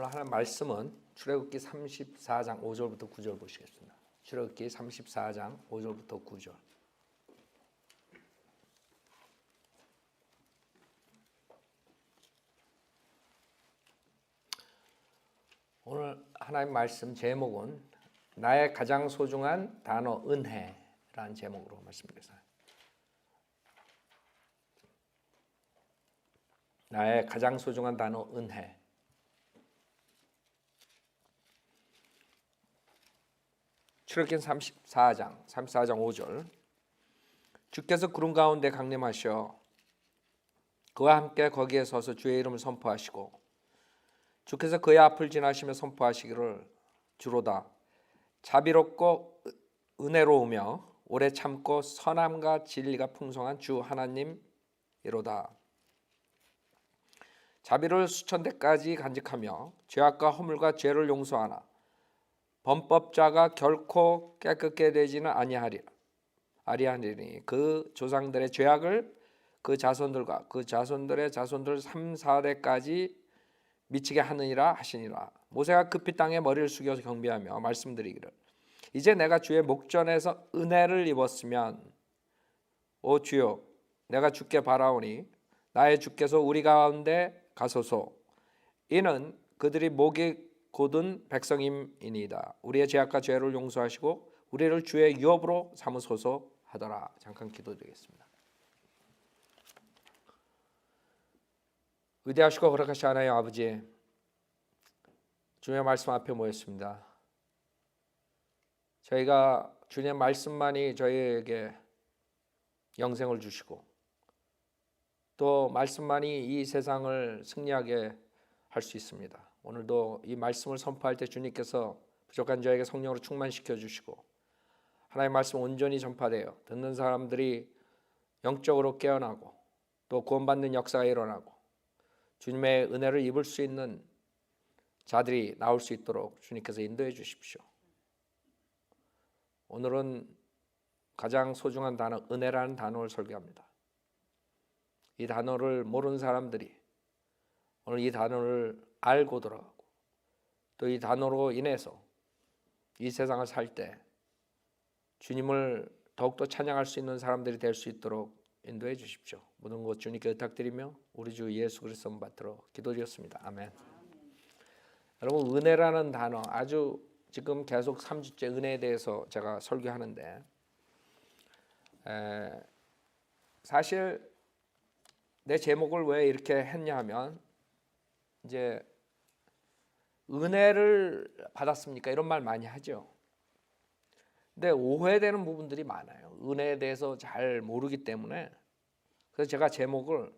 오늘 하나님 말씀은 출애굽기 34장 5절부터 9절 보시겠습니다. 출애굽기 34장 5절부터 9절. 오늘 하나님 말씀 제목은 나의 가장 소중한 단어 은혜라는 제목으로 말씀드렸어요. 나의 가장 소중한 단어 은혜. 출애굽기 34장 5절. 주께서 구름 가운데 강림하셔 그와 함께 거기에 서서 주의 이름을 선포하시고 주께서 그의 앞을 지나시며 선포하시기를 주로다 자비롭고 은혜로우며 오래 참고 선함과 진리가 풍성한 주 하나님이로다. 자비를 수천대까지 간직하며 죄악과 허물과 죄를 용서하나 범법자가 결코 깨끗게 되지는 아니하리니 그 조상들의 죄악을 그 자손들과 그 자손들의 자손들 3, 4대까지 미치게 하느니라 하시니라. 모세가 급히 땅에 머리를 숙여서 경배하며 말씀드리기를 이제 내가 주의 목전에서 은혜를 입었으면 오 주여 내가 주께 바라오니 나의 주께서 우리 가운데 가소서. 이는 그들이 목이 곧은 백성임이니이다. 우리의 죄악과 죄를 용서하시고 우리를 주의 유업으로 삼으소서 하더라. 잠깐 기도드리겠습니다. 위대하시고 거룩하신 하나님 아버지, 주님의 말씀 앞에 모였습니다. 저희가 주님의 말씀만이 저희에게 영생을 주시고 또 말씀만이 이 세상을 승리하게 할 수 있습니다. 오늘도 이 말씀을 선포할 때 주님께서 부족한 저에게 성령으로 충만시켜 주시고 하나님의 말씀 온전히 전파되어 듣는 사람들이 영적으로 깨어나고 또 구원받는 역사가 일어나고 주님의 은혜를 입을 수 있는 자들이 나올 수 있도록 주님께서 인도해 주십시오. 오늘은 가장 소중한 단어 은혜라는 단어를 설교합니다. 이 단어를 모르는 사람들이 오늘 이 단어를 알고 돌아가고 또 이 단어로 인해서 이 세상을 살 때 주님을 더욱더 찬양할 수 있는 사람들이 될 수 있도록 인도해 주십시오. 모든 것 주님께 의탁드리며 우리 주 예수 그리스도 받들어 기도드렸습니다. 아멘. 여러분 은혜라는 단어 아주 지금 계속 3주째 은혜에 대해서 제가 설교하는데 사실 내 제목을 왜 이렇게 했냐 하면 이제 은혜를 받았습니까? 이런 말 많이 하죠. 근데 오해되는 부분들이 많아요. 은혜에 대해서 잘 모르기 때문에. 그래서 제가 제목을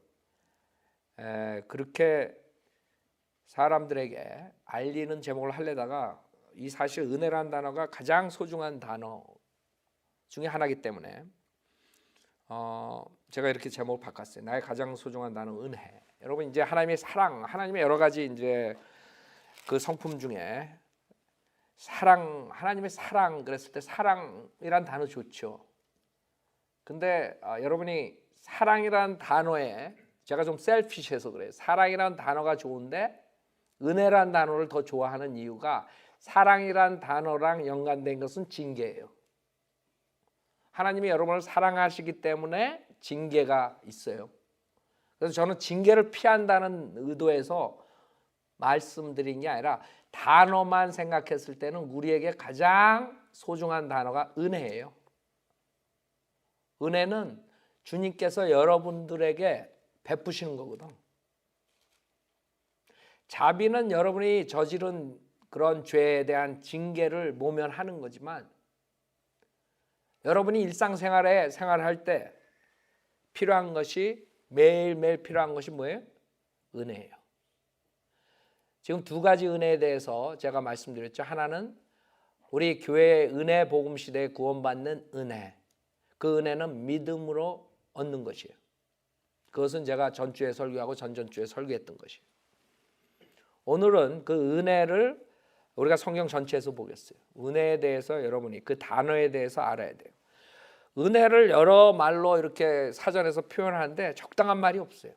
그렇게 사람들에게 알리는 제목을 하려다가 이 사실 은혜라는 단어가 가장 소중한 단어 중에 하나이기 때문에 제가 이렇게 제목을 바꿨어요. 나의 가장 소중한 단어 은혜. 여러분 이제 하나님의 사랑, 하나님의 여러 가지 이제 그 성품 중에 사랑, 하나님의 사랑 그랬을 때 사랑이란 단어 좋죠. 근데 여러분이 사랑이란 단어에 제가 좀 셀피시해서 그래요. 사랑이란 단어가 좋은데 은혜란 단어를 더 좋아하는 이유가 사랑이란 단어랑 연관된 것은 징계예요. 하나님이 여러분을 사랑하시기 때문에 징계가 있어요. 그래서 저는 징계를 피한다는 의도에서 말씀드린 게 아니라 단어만 생각했을 때는 우리에게 가장 소중한 단어가 은혜예요. 은혜는 주님께서 여러분들에게 베푸시는 거거든. 자비는 여러분이 저지른 그런 죄에 대한 징계를 모면하는 거지만 여러분이 일상생활에 생활할 때 필요한 것이 매일매일 필요한 것이 뭐예요? 은혜예요. 지금 두 가지 은혜에 대해서 제가 말씀드렸죠. 하나는 우리 교회의 은혜 복음 시대에 구원받는 은혜. 그 은혜는 믿음으로 얻는 것이에요. 그것은 제가 전주에 설교하고 전전주에 설교했던 것이에요. 오늘은 그 은혜를 우리가 성경 전체에서 보겠어요. 은혜에 대해서 여러분이 그 단어에 대해서 알아야 돼요. 은혜를 여러 말로 이렇게 사전에서 표현하는데 적당한 말이 없어요.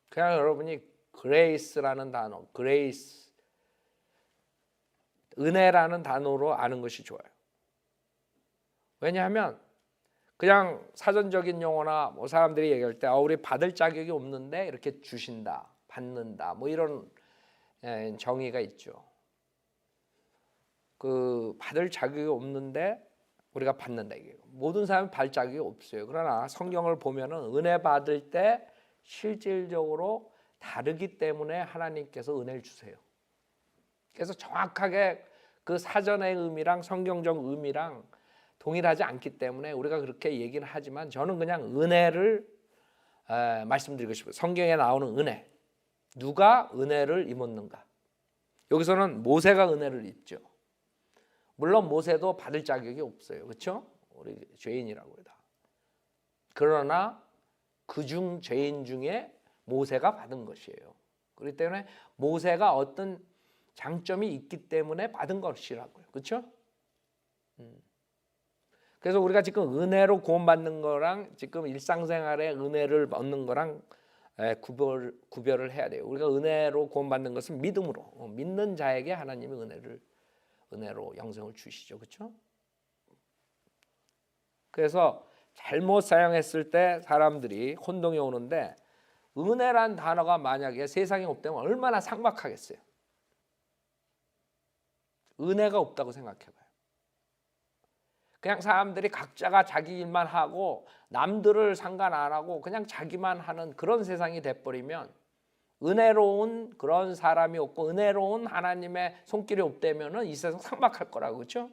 그냥 여러분이 그레이스라는 단어, 그레이스, 은혜라는 단어로 아는 것이 좋아요. 왜냐하면 그냥 사전적인 용어나 뭐 사람들이 얘기할 때 우리 받을 자격이 없는데 이렇게 주신다, 받는다, 뭐 이런 정의가 있죠. 그 받을 자격이 없는데 우리가 받는다, 이게 모든 사람이 받을 자격이 없어요. 그러나 성경을 보면은 은혜 받을 때 실질적으로 다르기 때문에 하나님께서 은혜를 주세요. 그래서 정확하게 그 사전의 의미랑 성경적 의미랑 동일하지 않기 때문에 우리가 그렇게 얘기는 하지만 저는 그냥 은혜를 말씀드리고 싶어요. 성경에 나오는 은혜, 누가 은혜를 입었는가? 여기서는 모세가 은혜를 입죠. 물론 모세도 받을 자격이 없어요, 그렇죠? 우리 죄인이라고 해다. 그러나 그중 죄인 중에 모세가 받은 것이에요. 그렇기 때문에 모세가 어떤 장점이 있기 때문에 받은 것이라고요, 그렇죠? 그래서 우리가 지금 은혜로 구원받는 거랑 지금 일상생활에 은혜를 얻는 거랑 구별을 해야 돼요. 우리가 은혜로 구원받는 것은 믿음으로, 믿는 자에게 하나님이 은혜로 영생을 주시죠, 그렇죠? 그래서 잘못 사용했을 때 사람들이 혼동이 오는데, 은혜란 단어가 만약에 세상에 없다면 얼마나 삭막하겠어요. 은혜가 없다고 생각해봐요. 그냥 사람들이 각자가 자기 일만 하고 남들을 상관 안 하고 그냥 자기만 하는 그런 세상이 돼버리면, 은혜로운 그런 사람이 없고 은혜로운 하나님의 손길이 없다면 이 세상 삭막할 거라고, 그렇죠?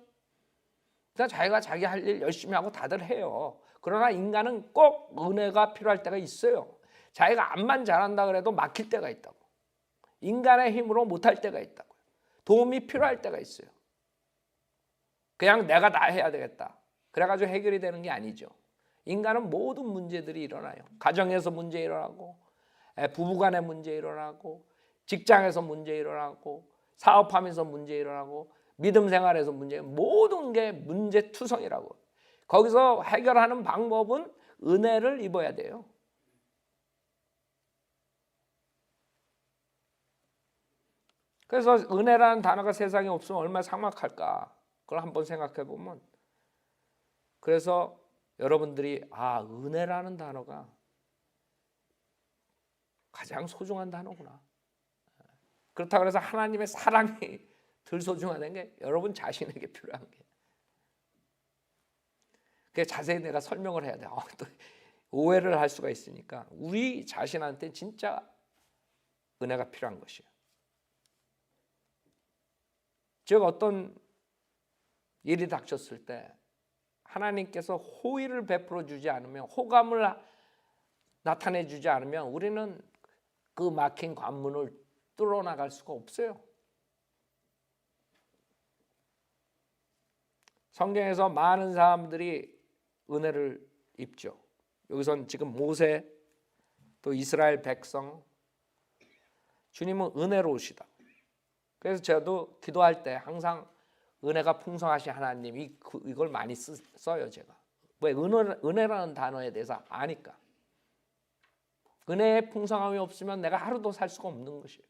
그냥 자기가 자기 할 일 열심히 하고 다들 해요. 그러나 인간은 꼭 은혜가 필요할 때가 있어요. 자기가 암만 잘한다 그래도 막힐 때가 있다고. 인간의 힘으로 못할 때가 있다고. 도움이 필요할 때가 있어요. 그냥 내가 다 해야 되겠다, 그래가지고 해결이 되는 게 아니죠. 인간은 모든 문제들이 일어나요. 가정에서 문제 일어나고, 부부간에 문제 일어나고, 직장에서 문제 일어나고, 사업하면서 문제 일어나고, 믿음 생활에서 문제, 모든 게 문제투성이라고. 거기서 해결하는 방법은 은혜를 입어야 돼요. 그래서 은혜라는 단어가 세상에 없으면 얼마나 삭막할까, 그걸 한번 생각해 보면, 그래서 여러분들이 은혜라는 단어가 가장 소중한 단어구나. 그렇다고 해서 하나님의 사랑이 덜 소중하다는 게 여러분 자신에게 필요한 게. 그게 자세히 내가 설명을 해야 돼. 또 오해를 할 수가 있으니까 우리 자신한테 진짜 은혜가 필요한 것이에요. 즉 어떤 일이 닥쳤을 때 하나님께서 호의를 베풀어 주지 않으면, 호감을 나타내 주지 않으면 우리는 그 막힌 관문을 뚫어나갈 수가 없어요. 성경에서 많은 사람들이 은혜를 입죠. 여기선 지금 모세, 또 이스라엘 백성, 주님은 은혜로우시다. 그래서 저도 기도할 때 항상 은혜가 풍성하신 하나님, 이걸 많이 써요. 제가 왜? 은혜라는 단어에 대해서 아니까. 은혜의 풍성함이 없으면 내가 하루도 살 수가 없는 것이에요.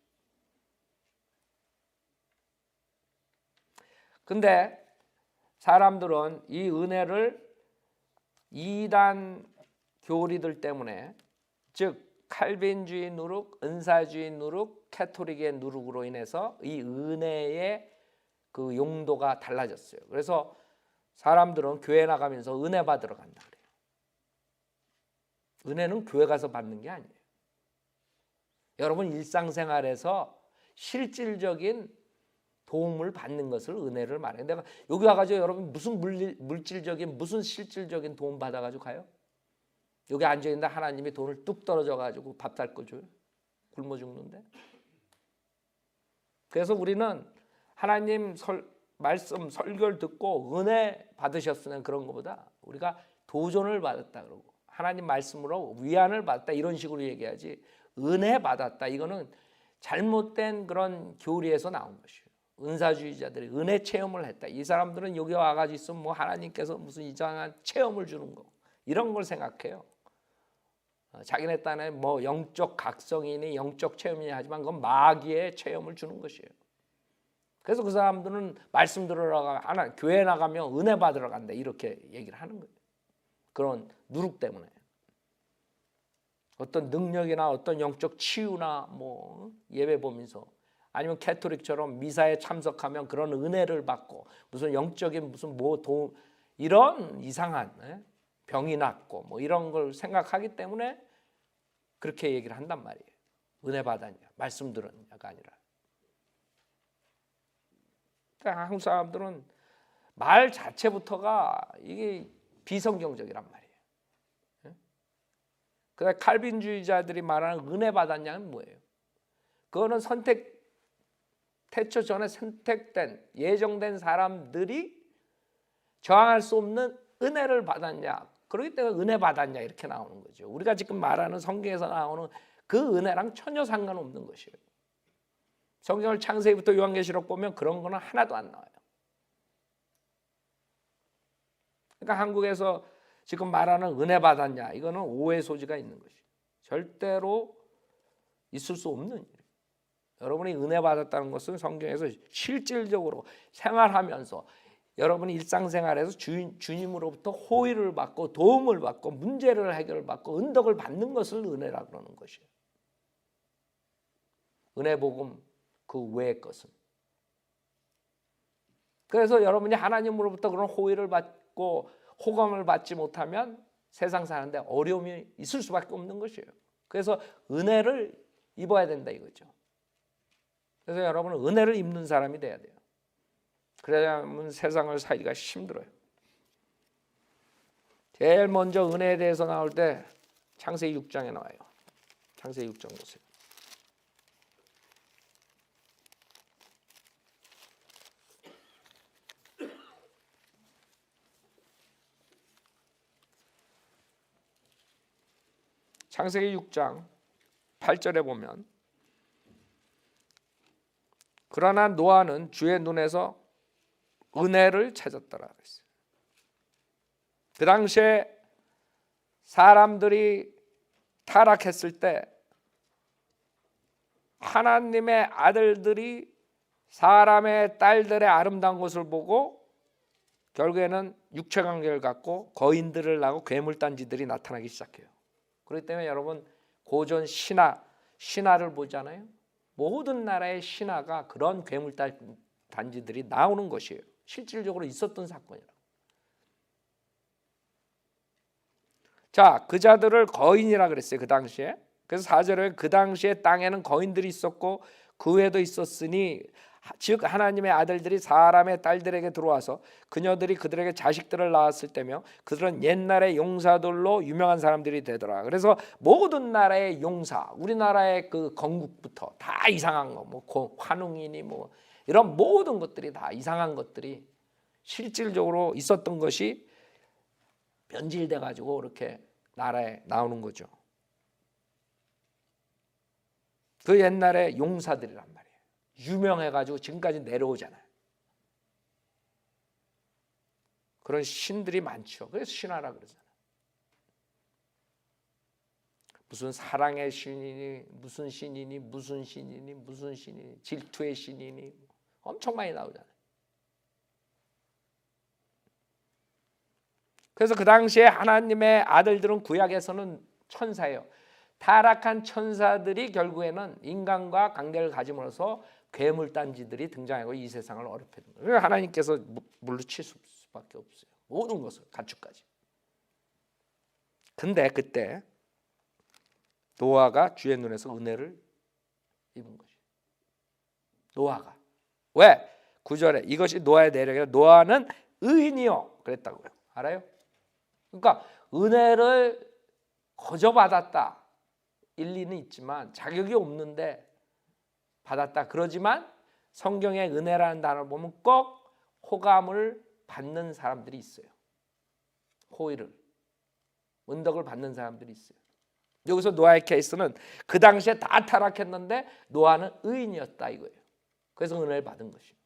근데 사람들은 이 은혜를 이단 교리들 때문에, 즉 칼빈주의 누룩, 은사주의 누룩, 캐토릭의 누룩으로 인해서 이 은혜의 그 용도가 달라졌어요. 그래서 사람들은 교회 나가면서 은혜 받으러 간다 그래요. 은혜는 교회 가서 받는 게 아니에요. 여러분 일상생활에서 실질적인 도움을 받는 것을 은혜를 말해요. 내가 여기 와가지고 여러분 무슨 물질적인, 무슨 실질적인 도움 받아가지고 가요? 여기 앉아있는데 하나님이 돈을 뚝 떨어져가지고 밥 살 거 줘요? 굶어 죽는데. 그래서 우리는 하나님 말씀 설교를 듣고 은혜 받으셨으면 그런 것보다 우리가 도전을 받았다 그러고 하나님 말씀으로 위안을 받았다 이런 식으로 얘기하지, 은혜 받았다 이거는 잘못된 그런 교리에서 나온 것이에요. 은사주의자들이 은혜 체험을 했다. 이 사람들은 여기 와가지고 있으면 뭐 하나님께서 무슨 이상한 체험을 주는 거, 이런 걸 생각해요. 자기네 딴에 뭐 영적 각성이니 영적 체험이니 하지만 그건 마귀의 체험을 주는 것이에요. 그래서 그 사람들은 말씀 들으러 하나 교회 나가면 은혜 받으러 간다 이렇게 얘기를 하는 거예요. 그런 누룩 때문에 어떤 능력이나 어떤 영적 치유나 뭐 예배 보면서 아니면 캐토릭처럼 미사에 참석하면 그런 은혜를 받고 무슨 영적인 무슨 뭐 이런 이상한 병이 낫고 뭐 이런 걸 생각하기 때문에 그렇게 얘기를 한단 말이에요. 은혜 받았냐 말씀 들었냐가 아니라. 그러니까 한국 사람들은 말 자체부터가 이게 비성경적이란 말이에요. 그러니까 칼빈주의자들이 말하는 은혜 받았냐는 뭐예요? 그거는 태초 전에 선택된 예정된 사람들이 저항할 수 없는 은혜를 받았냐, 그렇기 때문에 은혜 받았냐 이렇게 나오는 거죠. 우리가 지금 말하는 성경에서 나오는 그 은혜랑 전혀 상관없는 것이에요. 성경을 창세기부터 요한계시록 보면 그런 거는 하나도 안 나와요. 그러니까 한국에서 지금 말하는 은혜 받았냐 이거는 오해 소지가 있는 것이에요. 절대로 있을 수 없는 일이에요. 여러분이 은혜 받았다는 것은 성경에서 실질적으로 생활하면서 여러분이 일상생활에서 주님으로부터 호의를 받고 도움을 받고 문제를 해결받고 은덕을 받는 것을 은혜라 그러는 것이에요. 은혜 복음 그 외의 것은. 그래서 여러분이 하나님으로부터 그런 호의를 받고 호감을 받지 못하면 세상 사는데 어려움이 있을 수밖에 없는 것이에요. 그래서 은혜를 입어야 된다 이거죠. 그래서 여러분은 은혜를 입는 사람이 돼야 돼요. 그래야만 세상을 살기가 힘들어요. 제일 먼저 은혜에 대해서 나올 때 창세기 6장에 나와요. 창세기 6장 보세요. 창세기 6장 8절에 보면 그러나 노아는 주의 눈에서 은혜를 찾았더라 그랬어요. 그 당시에 사람들이 타락했을 때 하나님의 아들들이 사람의 딸들의 아름다운 것을 보고 결국에는 육체관계를 갖고 거인들을 낳고 괴물단지들이 나타나기 시작해요. 그렇기 때문에 여러분 고전 신화를 보잖아요. 모든 나라의 신화가 그런 괴물단지들이 나오는 것이에요. 실질적으로 있었던 사건이라고. 자, 그 자들을 거인이라 그랬어요. 그 당시에. 그래서 4절에 그 당시에 땅에는 거인들이 있었고 그 외에도 있었으니 즉 하나님의 아들들이 사람의 딸들에게 들어와서 그녀들이 그들에게 자식들을 낳았을 때며 그들은 옛날의 용사들로 유명한 사람들이 되더라. 그래서 모든 나라의 용사, 우리나라의 그 건국부터 다 이상한 거, 뭐 환웅이니 뭐 이런 모든 것들이 다 이상한 것들이 실질적으로 있었던 것이 변질돼 가지고 이렇게 나라에 나오는 거죠. 그 옛날에 용사들이란 말이에요. 유명해가지고 지금까지 내려오잖아요. 그런 신들이 많죠. 그래서 신화라 그러잖아요. 무슨 사랑의 신이니 무슨 신이니 무슨 신이니 무슨 신이니 질투의 신이니 엄청 많이 나오잖아요. 그래서 그 당시에 하나님의 아들들은 구약에서는 천사예요. 타락한 천사들이 결국에는 인간과 관계를 가짐으로써 괴물단지들이 등장하고 이 세상을 어렵게 된 거예요. 하나님께서 물리칠 수밖에 없어요. 모든 것을 가축까지. 근데 그때 노아가 주의 눈에서 은혜를 입은 것이에요. 노아가. 왜? 9절에 이것이 노아의 내력이라 노아는 의인이요 그랬다고요. 알아요? 그러니까 은혜를 거저 받았다. 일리는 있지만 자격이 없는데 받았다. 그러지만 성경의 은혜라는 단어를 보면 꼭 호감을 받는 사람들이 있어요. 호의를, 은덕을 받는 사람들이 있어요. 여기서 노아의 케이스는 그 당시에 다 타락했는데 노아는 의인이었다 이거예요. 그래서 은혜를 받은 것이에요.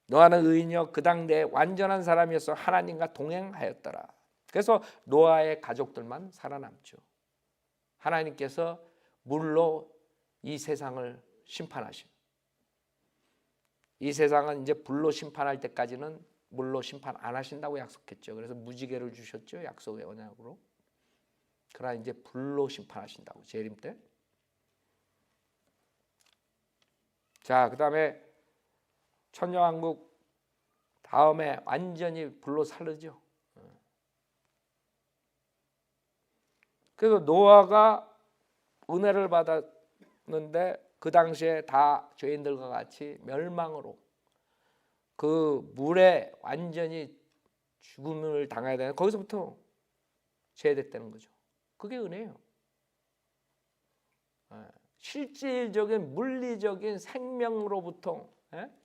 노아는 의인이요 그 당대에 완전한 사람이어서 하나님과 동행하였더라. 그래서 노아의 가족들만 살아남죠. 하나님께서 물로 이 세상을 심판하신, 이 세상은 이제 불로 심판할 때까지는 물로 심판 안 하신다고 약속했죠. 그래서 무지개를 주셨죠, 약속의 언약으로. 그러나 이제 불로 심판하신다고, 재림 때. 자, 그 다음에 천년왕국 다음에 완전히 불로 사르죠. 그래서 노아가 은혜를 받았는데 그 당시에 다 죄인들과 같이 멸망으로 그 물에 완전히 죽음을 당해야 되는, 거기서부터 제외됐다는 거죠. 그게 은혜예요. 실질적인 물리적인 생명으로부터,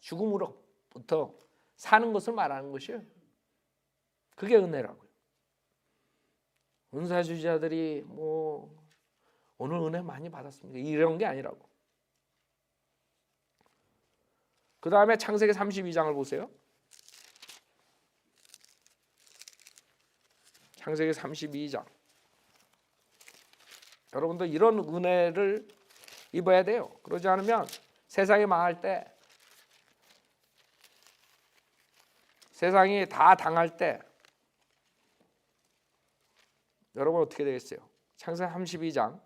죽음으로부터 사는 것을 말하는 것이에요. 그게 은혜라고요. 은사주자들이 뭐 오늘 은혜 많이 받았습니다, 이런 게 아니라고. 그 다음에 창세기 32장을 보세요. 창세기 32장. 여러분도 이런 은혜를 입어야 돼요. 그러지 않으면 세상이 망할 때, 세상이 다 당할 때 여러분 어떻게 되겠어요? 창세기 32장.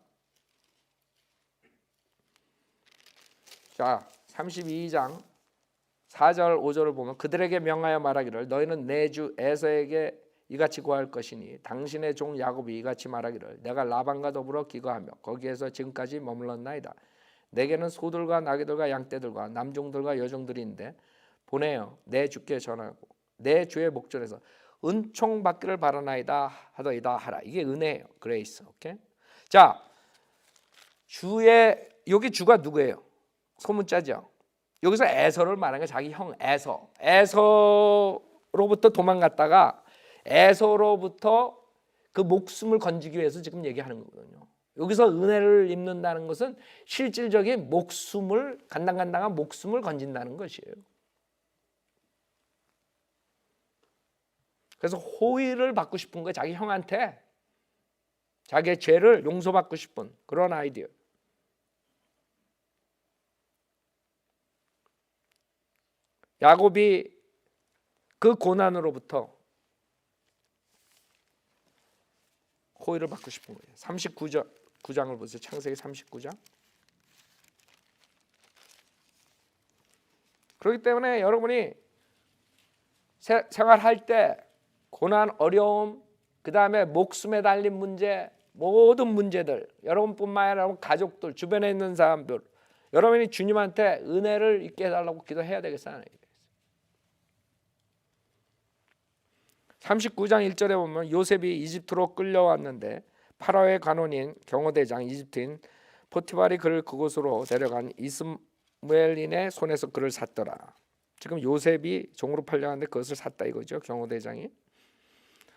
자, 32장 4절 5절을 보면 그들에게 명하여 말하기를 너희는 내 주 에서에게 이같이 구할 것이니 당신의 종 야곱이 이같이 말하기를 내가 라반과 더불어 기거하며 거기에서 지금까지 머물렀나이다. 내게는 소들과 나귀들과 양떼들과 남종들과 여종들이 있는데 보내어 내 주께 전하고 내 주의 목전에서 은총 받기를 바라나이다 하더이다 하라. 이게 은혜예요. 그레이스. 오케이? 자, 주의, 여기 주가 누구예요? 소문자죠. 여기서 에서를 말하는 게 자기 형 에서. 에서로부터 도망갔다가 에서로부터 그 목숨을 건지기 위해서 지금 얘기하는 거거든요. 여기서 은혜를 입는다는 것은 실질적인 목숨을, 간당간당한 목숨을 건진다는 것이에요. 그래서 호의를 받고 싶은 거예요. 자기 형한테 자기의 죄를 용서받고 싶은 그런 아이디어. 야곱이 그 고난으로부터 호의를 받고 싶은 거예요. 39장을 보세요. 창세기 39장. 그렇기 때문에 여러분이 생활할 때 고난, 어려움, 그 다음에 목숨에 달린 문제, 모든 문제들, 여러분뿐만 아니라 여러분 가족들, 주변에 있는 사람들, 여러분이 주님한테 은혜를 있게 해달라고 기도해야 되겠어요. 39장 1절에 보면 요셉이 이집트로 끌려왔는데 파라오의 관원인 경호대장 이집트인 포티발이 그를 그곳으로 데려간 이스마엘인의 손에서 그를 샀더라. 지금 요셉이 종으로 팔려갔는데 그것을 샀다 이거죠. 경호대장이.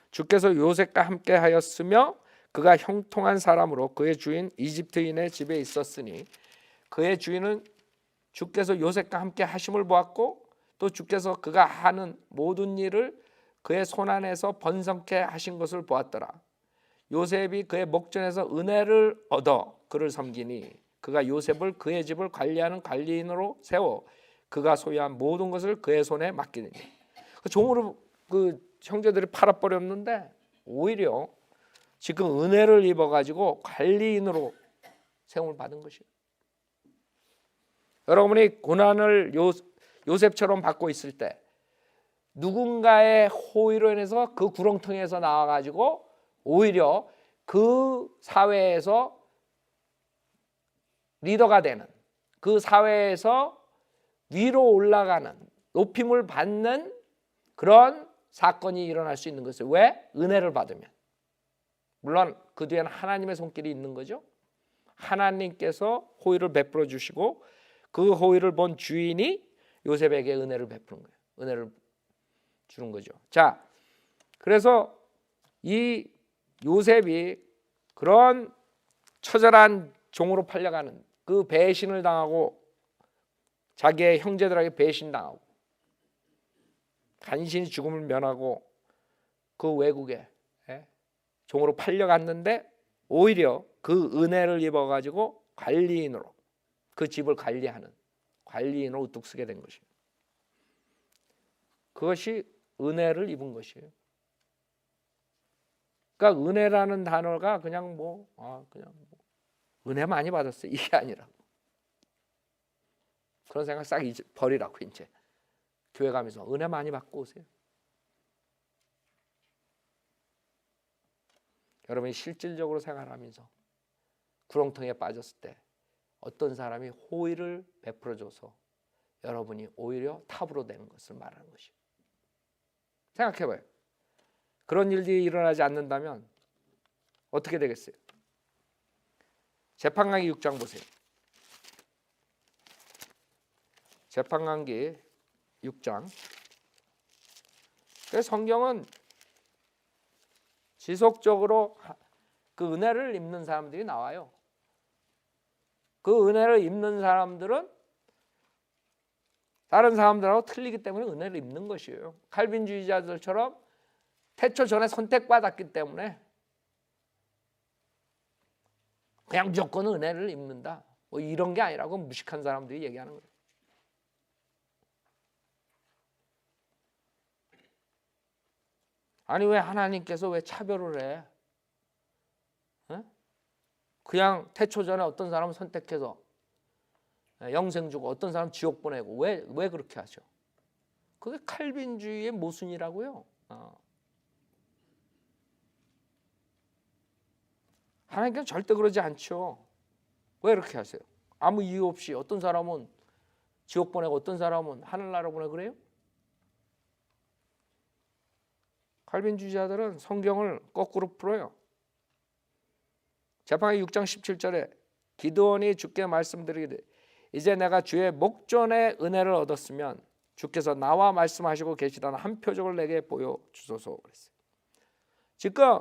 주께서 요셉과 함께 하였으며 그가 형통한 사람으로 그의 주인 이집트인의 집에 있었으니 그의 주인은 주께서 요셉과 함께 하심을 보았고 또 주께서 그가 하는 모든 일을 그의 손안에서 번성케 하신 것을 보았더라. 요셉이 그의 목전에서 은혜를 얻어 그를 섬기니 그가 요셉을 그의 집을 관리하는 관리인으로 세워 그가 소유한 모든 것을 그의 손에 맡기니 종으로 그 형제들이 팔아버렸는데 오히려 지금 은혜를 입어가지고 관리인으로 세움을 받은 것이에요. 여러분이 고난을 요셉처럼 받고 있을 때 누군가의 호의로 인해서 그 구렁텅이에서 나와가지고 오히려 그 사회에서 리더가 되는, 그 사회에서 위로 올라가는, 높임을 받는 그런 사건이 일어날 수 있는 것이에요. 왜? 은혜를 받으면. 물론 그 뒤에는 하나님의 손길이 있는 거죠. 하나님께서 호의를 베풀어 주시고 그 호의를 본 주인이 요셉에게 은혜를 베푸는 거예요. 은혜를 주는 거죠. 자, 그래서 이 요셉이 그런 처절한 종으로 팔려가는 그 배신을 당하고 자기의 형제들에게 배신당하고 간신히 죽음을 면하고 그 외국에 종으로 팔려갔는데 오히려 그 은혜를 입어가지고 관리인으로 그 집을 관리하는 관리인으로 우뚝 서게 된 것이에요. 그것이 은혜를 입은 것이에요. 그러니까 은혜라는 단어가 그냥 은혜 많이 받았어요 이게 아니라 그런 생각 싹 버리라고. 이제 교회 가면서 은혜 많이 받고 오세요. 여러분이 실질적으로 생활하면서 구렁텅이에 빠졌을 때 어떤 사람이 호의를 베풀어줘서 여러분이 오히려 탑으로 되는 것을 말하는 것이에요. 생각해봐요. 그런 일들이 일어나지 않는다면 어떻게 되겠어요? 재판강기 6장 보세요. 재판강기 6장. 그래서 성경은 지속적으로 그 은혜를 입는 사람들이 나와요. 그 은혜를 입는 사람들은 다른 사람들하고 틀리기 때문에 은혜를 입는 것이에요. 칼빈주의자들처럼 태초 전에 선택받았기 때문에 그냥 무조건 은혜를 입는다, 뭐 이런 게 아니라고 무식한 사람들이 얘기하는 거예요. 아니 왜 하나님께서 왜 차별을 해? 그냥 태초 전에 어떤 사람을 선택해서 영생 주고 어떤 사람 지옥 보내고 왜 그렇게 하죠? 그게 칼빈주의의 모순이라고요. 하나님께서 절대 그러지 않죠. 왜 이렇게 하세요? 아무 이유 없이 어떤 사람은 지옥 보내고 어떤 사람은 하늘나라 보내고 그래요? 칼빈주의자들은 성경을 거꾸로 풀어요. 재판기 6장 17절에 기드온이 주께 말씀드리기를 이제 내가 주의 목전에 은혜를 얻었으면 주께서 나와 말씀하시고 계시다는 한 표적을 내게 보여주소서 그랬어요. 지금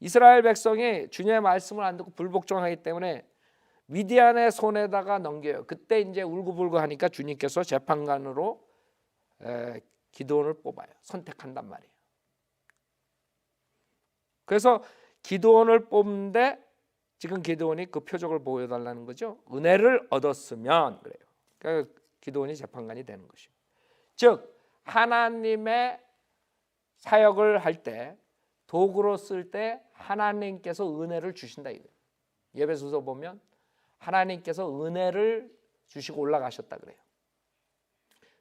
이스라엘 백성이 주님의 말씀을 안 듣고 불복종하기 때문에 미디안의 손에다가 넘겨요. 그때 이제 울고불고 하니까 주님께서 재판관으로 기드온을 뽑아요. 선택한단 말이에요. 그래서 기드온을 뽑는데 지금 기드온이 그 표적을 보여달라는 거죠. 은혜를 얻었으면 그래요. 그러니까 기드온이 재판관이 되는 것이죠. 즉 하나님의 사역을 할 때 도구로 쓸 때 하나님께서 은혜를 주신다 이거예요. 예배소서 보면 하나님께서 은혜를 주시고 올라가셨다 그래요.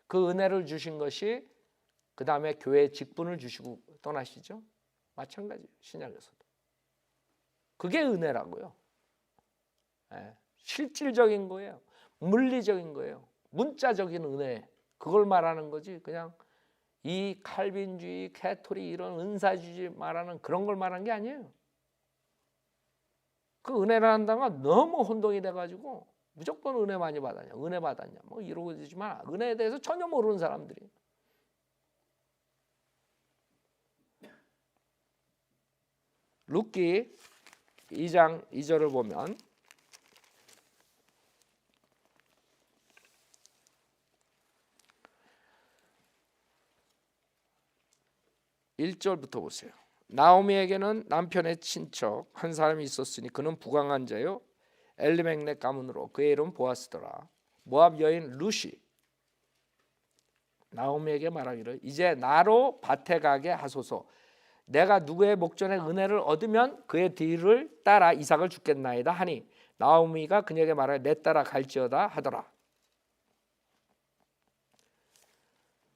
그 은혜를 주신 것이 그 다음에 교회 직분을 주시고 떠나시죠. 마찬가지예요. 신약에서도. 그게 은혜라고요. 실질적인 거예요. 물리적인 거예요. 문자적인 은혜. 그걸 말하는 거지 그냥 이 칼빈주의, 캐토릭 이런 은사주의 말하는 그런 걸 말하는 게 아니에요. 그 은혜라는 단어가 너무 혼동이 돼가지고 무조건 은혜 많이 받았냐, 은혜 받았냐 뭐 이러고 있지만 은혜에 대해서 전혀 모르는 사람들이. 룻기 2장 2절을 보면 (1절부터) 보세요. 나오미에게는 남편의 친척 한 사람이 있었으니 그는 부강한 자요 엘리멜렉 가문으로 그의 이름 보아스더라. 모압 여인 룻이 나오미에게 말하기를 이제 나로 밭에 가게 하소서. 내가 누구의 목전에 은혜를 얻으면 그의 뒤를 따라 이삭을 주겠나이다 하니 나오미가 그녀에게 말하여 내 따라 갈지어다 하더라.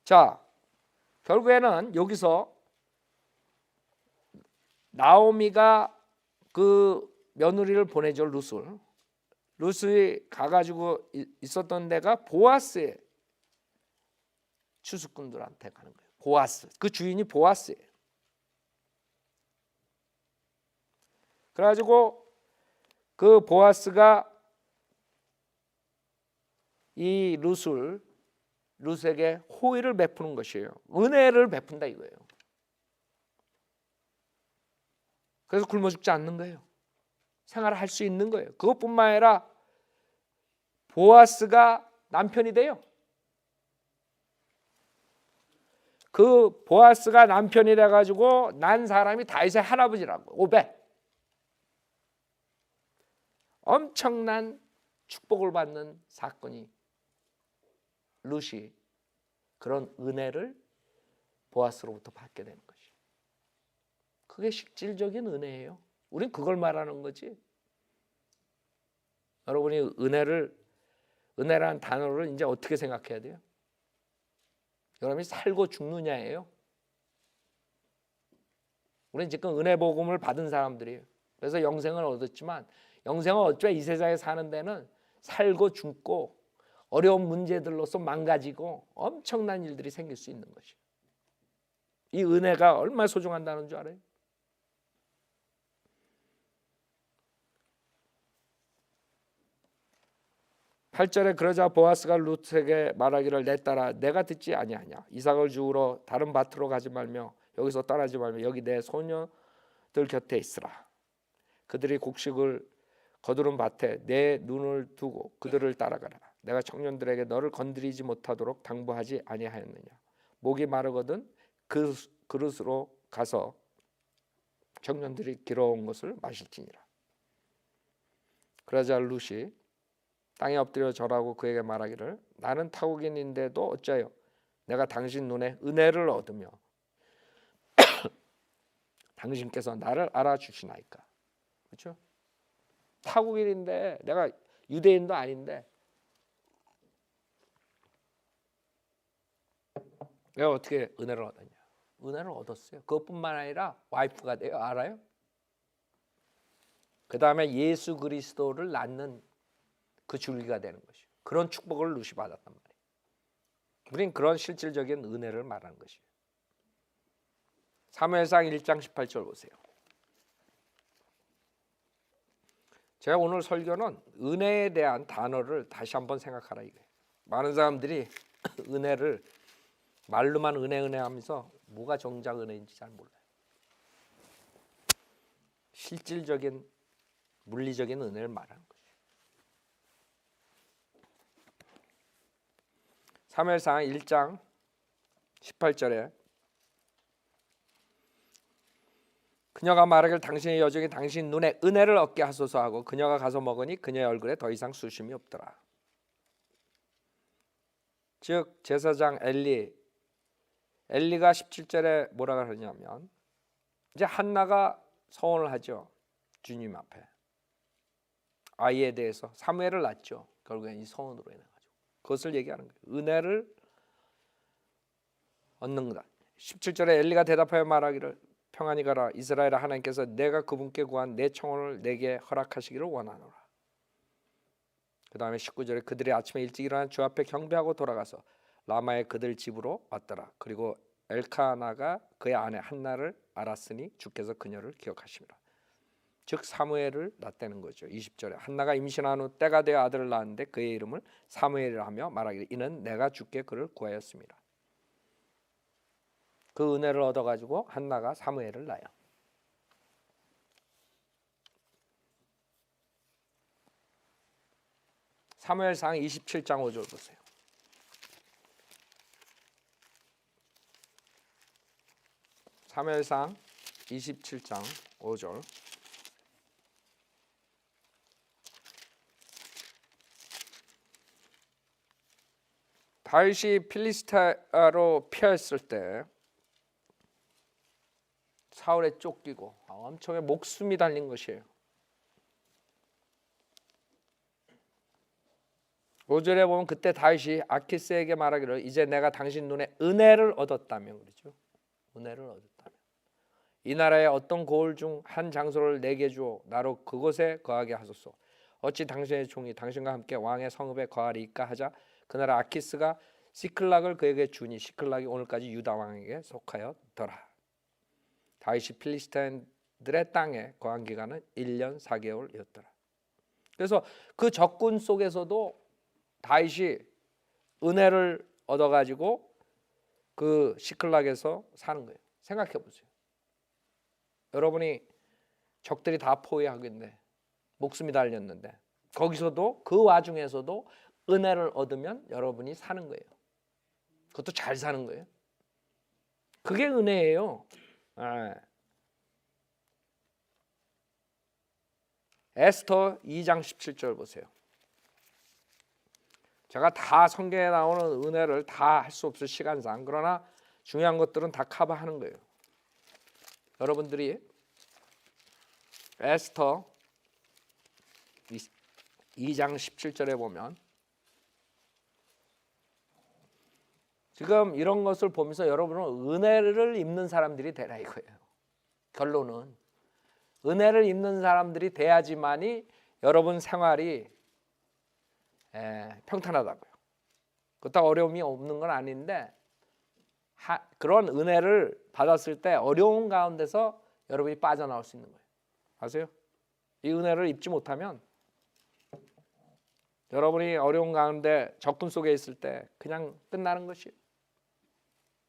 자, 결국에는 여기서 나오미가 그 며느리를 보내죠. 룻이 가가지고 있었던 데가 보아스의 추수꾼들한테 가는 거예요. 보아스, 그 주인이 보아스예요. 그래가지고 그 보아스가 이 룻에게 호의를 베푸는 것이에요. 은혜를 베푼다 이거예요. 그래서 굶어 죽지 않는 거예요. 생활을 할 수 있는 거예요. 그것뿐만 아니라 보아스가 남편이 돼요. 그 보아스가 남편이 돼가지고 난 사람이 다윗의 할아버지라고. 오벳. 엄청난 축복을 받는 사건이 룻이 그런 은혜를 보아스로부터 받게 되는 것이. 그게 실질적인 은혜예요. 우린 그걸 말하는 거지. 여러분이 은혜라는 단어를 이제 어떻게 생각해야 돼요? 여러분이 살고 죽느냐예요. 우리는 지금 은혜 복음을 받은 사람들이에요. 그래서 영생을 얻었지만 영생을 어쩌 이 세상에 사는 데는 살고 죽고 어려운 문제들로서 망가지고 엄청난 일들이 생길 수 있는 것이에요. 이 은혜가 얼마나 소중한다는 줄 알아요? 팔 절에 그러자 보아스가 룻에게 말하기를 내 딸아 내가 듣지 아니하냐 이삭을 주우러 다른 밭으로 가지 말며 여기서 떠나지 말며 여기 내 소녀들 곁에 있으라. 그들이 곡식을 거두른 밭에 내 눈을 두고 그들을 따라가라. 내가 청년들에게 너를 건드리지 못하도록 당부하지 아니하였느냐. 목이 마르거든 그 그릇으로 가서 청년들이 길어온 것을 마실지니라. 그러자 룻이 땅에 엎드려 절하고 그에게 말하기를 나는 타국인인데도 어찌하여 내가 당신 눈에 은혜를 얻으며 당신께서 나를 알아주시나이까. 그렇죠? 타국인인데 내가 유대인도 아닌데 내가 어떻게 은혜를 얻었냐. 은혜를 얻었어요. 그것뿐만 아니라 와이프가 돼요. 알아요? 그 다음에 예수 그리스도를 낳는 그 줄기가 되는 것이에요. 그런 축복을 룻이 받았단 말이에요. 우린 그런 실질적인 은혜를 말하는 것이에요. 사무엘상 1장 18절 보세요. 제가 오늘 설교는 은혜에 대한 단어를 다시 한번 생각하라 이거예요. 많은 사람들이 은혜를 말로만 은혜 하면서 뭐가 정작 은혜인지 잘 몰라요. 실질적인 물리적인 은혜를 말하는 거예요. 사무엘상 1장 18절에 그녀가 말하길 당신의 여종이 당신 눈에 은혜를 얻게 하소서 하고 그녀가 가서 먹으니 그녀의 얼굴에 더 이상 수심이 없더라. 즉 제사장 엘리가 17절에 뭐라 그러냐면 이제 한나가 서원을 하죠. 주님 앞에 아이에 대해서 사무엘을 낳죠. 결국엔 이 서원으로 인해 가지고 그것을 얘기하는 거예요. 은혜를 얻는 거다. 17절에 엘리가 대답하여 말하기를 평안히 가라. 이스라엘 하나님께서 내가 그분께 구한 내 청혼을 내게 허락하시기를 원하노라. 그 다음에 19절에 그들이 아침에 일찍 일어나 주 앞에 경배하고 돌아가서 라마의 그들 집으로 왔더라. 그리고 엘카나가 그의 아내 한나를 알았으니 주께서 그녀를 기억하심이라. 즉 사무엘을 낳았다는 거죠. 20절에 한나가 임신한 후 때가 되어 아들을 낳았는데 그의 이름을 사무엘이라 하며 말하기를 이는 내가 주께 그를 구하였습니다. 그 은혜를 얻어가지고 한나가 사무엘을 낳아요. 사무엘상 27장 5절 보세요. 사무엘상 27장 5절 다윗이 필리스타로 피했을 때 사울에 쫓기고 엄청나게 목숨이 달린 것이에요. 5절에 보면 그때 다윗이 아키스에게 말하기를 이제 내가 당신 눈에 은혜를 얻었다며 그러죠. 은혜를 얻었다며 이 나라의 어떤 고을 중 한 장소를 내게 주어 나로 그곳에 거하게 하소서. 어찌 당신의 종이 당신과 함께 왕의 성읍에 거하리이까 하자 그 나라 아키스가 시클락을 그에게 주니 시클락이 오늘까지 유다 왕에게 속하였더라. 다윗이 필리스타인들의 땅에 거한 기간은 1년 4개월이었더라. 그래서 그 적군 속에서도 다윗이 은혜를 얻어가지고 그 시클락에서 사는 거예요. 생각해 보세요. 여러분이 적들이 다 포위하겠네. 목숨이 달렸는데 거기서도 그 와중에서도 은혜를 얻으면 여러분이 사는 거예요. 그것도 잘 사는 거예요. 그게 은혜예요. 에스더 2장 17절 보세요. 제가 다 성경에 나오는 은혜를 다 할 수 없을 시간상, 그러나 중요한 것들은 다 커버하는 거예요. 여러분들이 에스터 2장 17절에 보면 지금 이런 것을 보면서 여러분은 은혜를 입는 사람들이 되라 이거예요. 결론은 은혜를 입는 사람들이 돼야지만이 여러분 생활이 평탄하다고요. 그렇다고 어려움이 없는 건 아닌데 그런 은혜를 받았을 때 어려운 가운데서 여러분이 빠져나올 수 있는 거예요. 아세요? 이 은혜를 입지 못하면 여러분이 어려운 가운데 적군 속에 있을 때 그냥 끝나는 것이에요.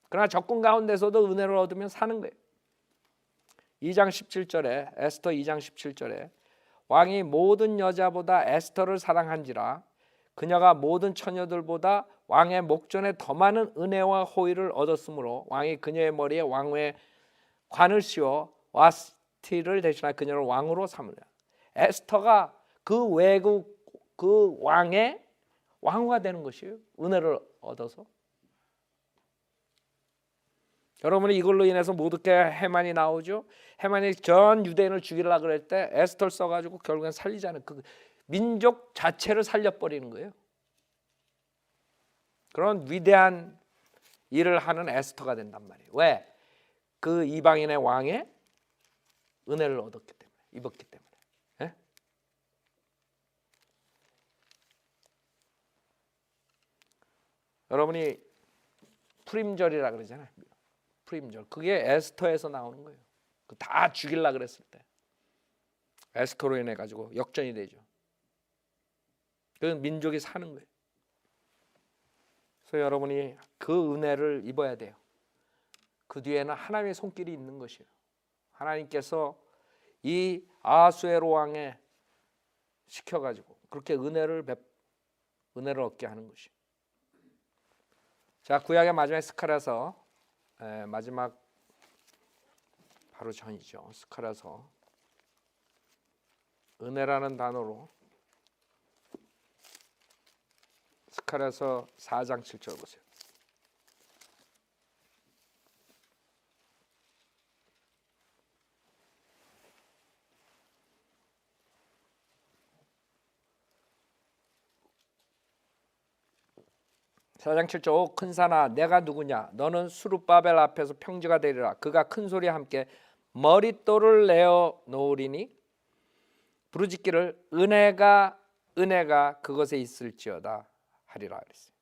그러나 적군 가운데서도 은혜를 얻으면 사는 거예요. 2장 17절에 에스터 2장 17절에 왕이 모든 여자보다 에스터를 사랑한지라 그녀가 모든 처녀들보다 왕의 목전에 더 많은 은혜와 호의를 얻었으므로 왕이 그녀의 머리에 왕의 관을 씌워 와스티를 대신하여 그녀를 왕으로 삼으려. 에스터가 그 외국 그 왕의 왕후가 되는 것이에요. 은혜를 얻어서. 여러분이 이걸로 인해서 모두께 해만이 나오죠. 해만이 전 유대인을 죽이려고 그럴 때 에스터를 써가지고 결국엔 살리지 않은 그 민족 자체를 살려버리는 거예요. 그런 위대한 일을 하는 에스터가 된단 말이에요. 왜? 그 이방인의 왕의 은혜를 얻었기 때문에, 입었기 때문에. 예? 여러분이 푸림절이라 그러잖아요. 푸림절. 그게 에스터에서 나오는 거예요. 다 죽이려고 그랬을 때 에스터로 인해 가지고 역전이 되죠. 그 민족이 사는 거예요. 그래서 여러분이 그 은혜를 입어야 돼요. 그 뒤에는 하나님의 손길이 있는 것이에요. 하나님께서 이 아하수에로 왕에 시켜가지고 그렇게 은혜를 얻게 하는 것이에요. 자, 구약의 마지막 스가랴서 마지막 바로 전이죠. 스가랴서 은혜라는 단어로 스가랴서 4장 7절 보세요. 사장 7절 오 큰 산아 내가 누구냐 너는 수룹바벨 앞에서 평지가 되리라. 그가 큰 소리와 함께 머릿돌을 내어 놓으리니 부르짖기를 은혜가 그것에 있을지어다 하리라 그랬어요.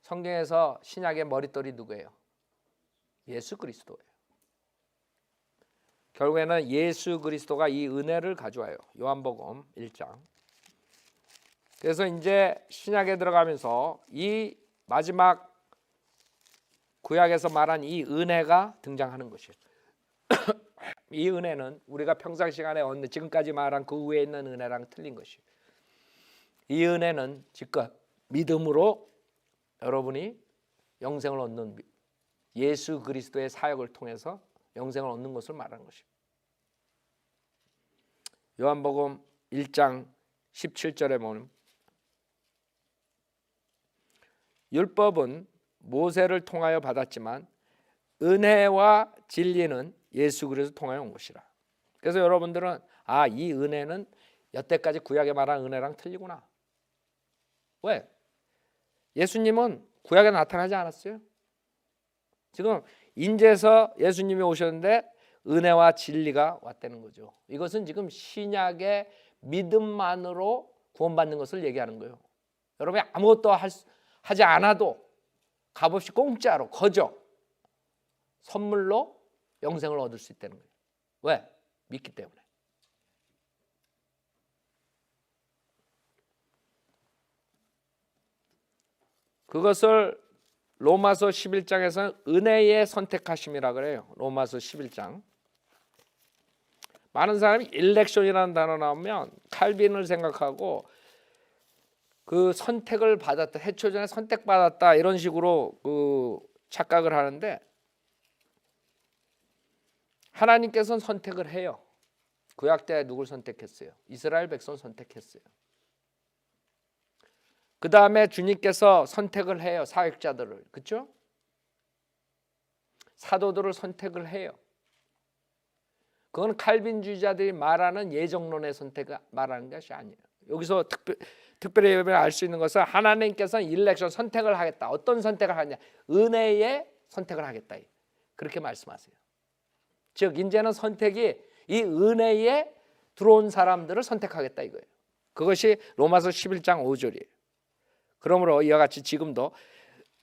성경에서 신약의 머릿돌이 누구예요? 예수 그리스도예요. 결국에는 예수 그리스도가 이 은혜를 가져와요. 요한복음 1장. 그래서 이제 신약에 들어가면서 이 마지막 구약에서 말한 이 은혜가 등장하는 것이에요. 이 은혜는 우리가 평상시간에 얻는 지금까지 말한 그 위에 있는 은혜랑 틀린 것이에요. 이 은혜는 즉각 믿음으로 여러분이 영생을 얻는 예수 그리스도의 사역을 통해서 영생을 얻는 것을 말하는 것이에요. 요한복음 1장 17절에 보면 율법은 모세를 통하여 받았지만 은혜와 진리는 예수 그리스도 통하여 온 것이라. 그래서 여러분들은 이 은혜는 여태까지 구약에 말한 은혜랑 틀리구나. 왜? 예수님은 구약에 나타나지 않았어요. 지금 인제서 예수님이 오셨는데 은혜와 진리가 왔다는 거죠. 이것은 지금 신약의 믿음만으로 구원받는 것을 얘기하는 거예요. 여러분이 아무것도 하지 않아도 값없이 공짜로 거저 선물로 영생을 얻을 수 있다는 거예요. 왜? 믿기 때문에. 그것을 로마서 11장에서는 은혜의 선택하심이라 그래요. 로마서 11장. 많은 사람이 일렉션이라는 단어 나오면 칼빈을 생각하고 그 선택을 받았다, 태초전에 선택받았다 이런 식으로 그 착각을 하는데 하나님께서는 선택을 해요. 구약 때 누굴 선택했어요? 이스라엘 백성 선택했어요. 그 다음에 주님께서 선택을 해요. 사역자들을, 그렇죠? 사도들을 선택을 해요. 그건 칼빈주의자들이 말하는 예정론의 선택을 말하는 것이 아니에요. 여기서 특별히 알 수 있는 것은 하나님께서는 일렉션 선택을 하겠다. 어떤 선택을 하냐? 은혜의 선택을 하겠다. 그렇게 말씀하세요. 즉 이제는 선택이 이 은혜에 들어온 사람들을 선택하겠다 이거예요. 그것이 로마서 11장 5절이에요. 그러므로 이와 같이 지금도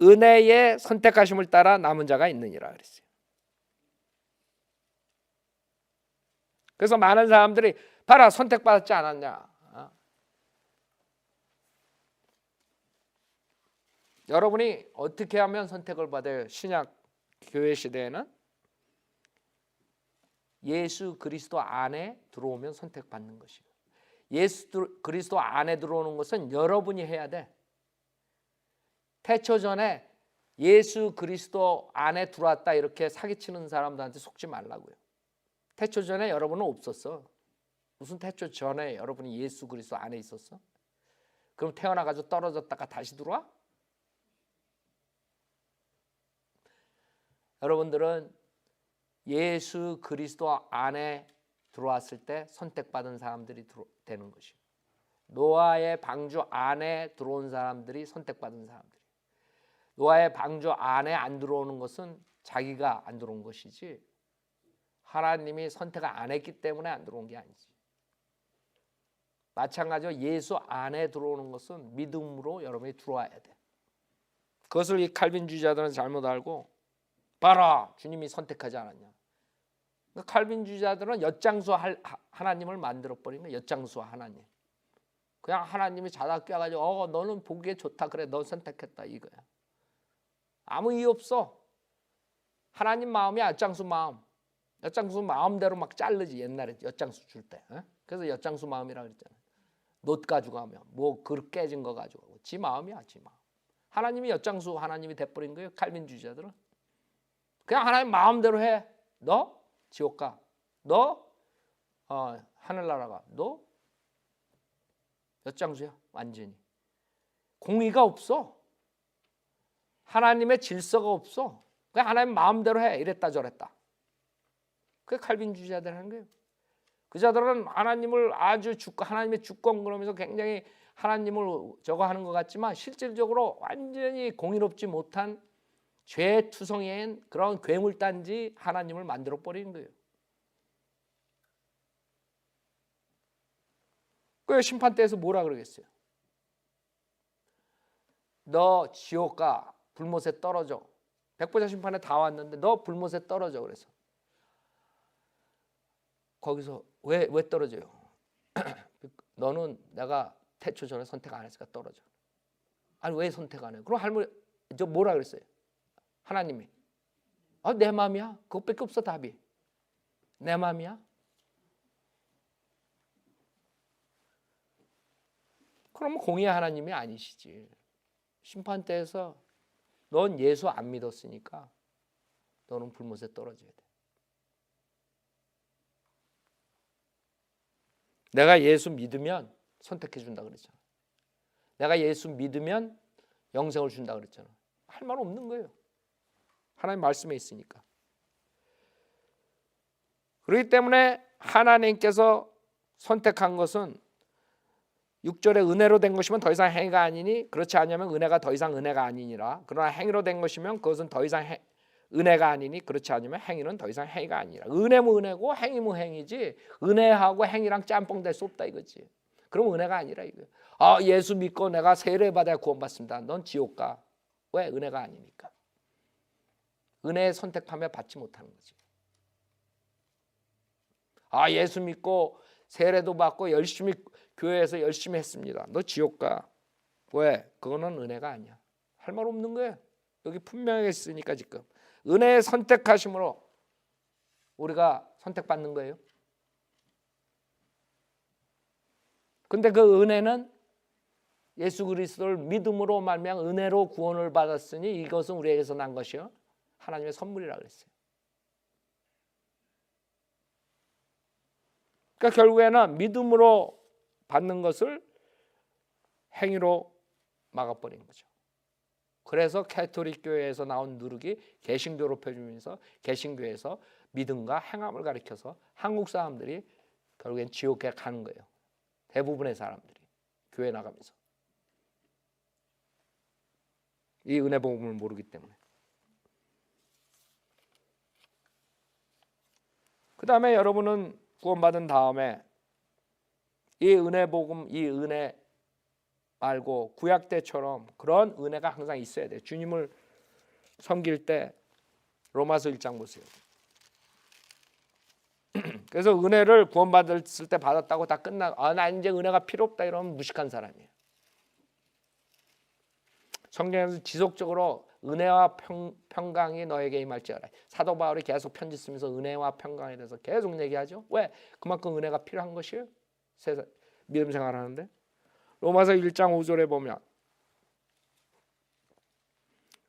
은혜의 선택하심을 따라 남은 자가 있느니라 그랬어요. 그래서 많은 사람들이 봐라 선택받았지 않았냐. 여러분이 어떻게 하면 선택을 받아요? 신약 교회 시대에는 예수 그리스도 안에 들어오면 선택받는 것이에요. 예수 그리스도 안에 들어오는 것은 여러분이 해야 돼. 태초 전에 예수 그리스도 안에 들어왔다 이렇게 사기치는 사람들한테 속지 말라고요. 태초 전에 여러분은 없었어. 무슨 태초 전에 여러분이 예수 그리스도 안에 있었어? 그럼 태어나가지고 떨어졌다가 다시 들어와? 여러분들은 예수 그리스도 안에 들어왔을 때 선택받은 사람들이 되는 것이에요. 노아의 방주 안에 들어온 사람들이 선택받은 사람들이에요. 노아의 방주 안에 안 들어오는 것은 자기가 안 들어온 것이지 하나님이 선택을 안 했기 때문에 안 들어온 게 아니지. 마찬가지로 예수 안에 들어오는 것은 믿음으로 여러분이 들어와야 돼. 그것을 이 칼빈주의자들은 잘못 알고 봐라 주님이 선택하지 않았냐. 그러니까 칼빈주의자들은 엿장수 하나님을 만들어버린 거예요. 엿장수 하나님. 그냥 하나님이 자다 껴가지고 너는 보기에 좋다 그래 너 선택했다 이거야. 아무 이유 없어. 하나님 마음이 엿장수 마음. 엿장수 마음대로 막 자르지 옛날에 엿장수 줄 때. 그래서 엿장수 마음이라 그랬잖아. 놋 가지고 하면 뭐 그릇 깨진 거 가지고 지 마음이야 지 마음. 하나님이 엿장수 하나님이 돼버린 거예요. 칼빈주의자들은. 그냥 하나님 마음대로 해. 너 지옥 가. 너 하늘나라 가. 너 엿장수야 완전히. 공의가 없어. 하나님의 질서가 없어. 그냥 하나님 마음대로 해. 이랬다 저랬다. 그게 칼빈주의자들 하는 거예요. 그 자들은 하나님을 아주 하나님의 주권 그러면서 굉장히 하나님을 저거 하는 것 같지만 실질적으로 완전히 공의롭지 못한 죄투성이인 그런 괴물단지 하나님을 만들어 버리는 거예요. 그 심판대에서 뭐라 그러겠어요? 너 지옥 가. 불못에 떨어져. 백보자 심판에 다 왔는데 너 불못에 떨어져. 그래서 거기서 왜 떨어져요? 너는 내가 태초 전에 선택 안 했으니까 떨어져. 아니 왜 선택 안 해요? 그럼 할머니 저 뭐라 그랬어요? 하나님이 내 마음이야. 그것밖에 없어 답이. 내 마음이야. 그러면 공의의 하나님이 아니시지. 심판대에서 넌 예수 안 믿었으니까 너는 불못에 떨어져야 돼. 내가 예수 믿으면 선택해 준다 그랬잖아. 내가 예수 믿으면 영생을 준다 그랬잖아. 할 말 없는 거예요. 하나님 말씀에 있으니까. 그렇기 때문에 하나님께서 선택한 것은 6절에 은혜로 된 것이면 더 이상 행위가 아니니 그렇지 않으면 은혜가 더 이상 은혜가 아니니라. 그러나 행위로 된 것이면 그것은 더 이상 은혜가 아니니 그렇지 않으면 행위는 더 이상 행위가 아니라. 은혜면 은혜고 행위면 행위지 은혜하고 행위랑 짬뽕 될 수 없다 이거지. 그럼 은혜가 아니라 이거야. 예수 믿고 내가 세례 받아야 구원받습니다. 넌 지옥 가. 왜? 은혜가 아니니까. 은혜의 선택하며 받지 못하는 거지. 예수 믿고 세례도 받고 열심히 교회에서 열심히 했습니다. 너 지옥 가. 왜? 그거는 은혜가 아니야. 할 말 없는 거예요. 여기 분명하게 쓰니까 지금 은혜의 선택하심으로 우리가 선택받는 거예요. 근데 그 은혜는 예수 그리스도를 믿음으로 말미암아 은혜로 구원을 받았으니 이것은 우리에게서 난 것이요 하나님의 선물이라 그랬어요. 그러니까 결국에는 믿음으로 받는 것을 행위로 막아버린 거죠. 그래서 가톨릭 교회에서 나온 누룩이 개신교로 펴지면서 개신교에서 믿음과 행함을 가리켜서 한국 사람들이 결국엔 지옥에 가는 거예요. 대부분의 사람들이 교회 나가면서 이 은혜 복음을 모르기 때문에. 그 다음에 여러분은 구원받은 다음에 이 은혜 복음, 이 은혜 말고 구약 때처럼 그런 은혜가 항상 있어야 돼요. 주님을 섬길 때 로마서 1장 보세요. 그래서 은혜를 구원받았을 때 받았다고 다 나 이제 은혜가 필요 없다 이러면 무식한 사람이에요. 성경에서 지속적으로 은혜와 평강이 너에게 임할지어다. 사도 바울이 계속 편지 쓰면서 은혜와 평강에 대해서 계속 얘기하죠. 왜? 그만큼 은혜가 필요한 것이에요. 믿음 생활하는데. 로마서 1장 5절에 보면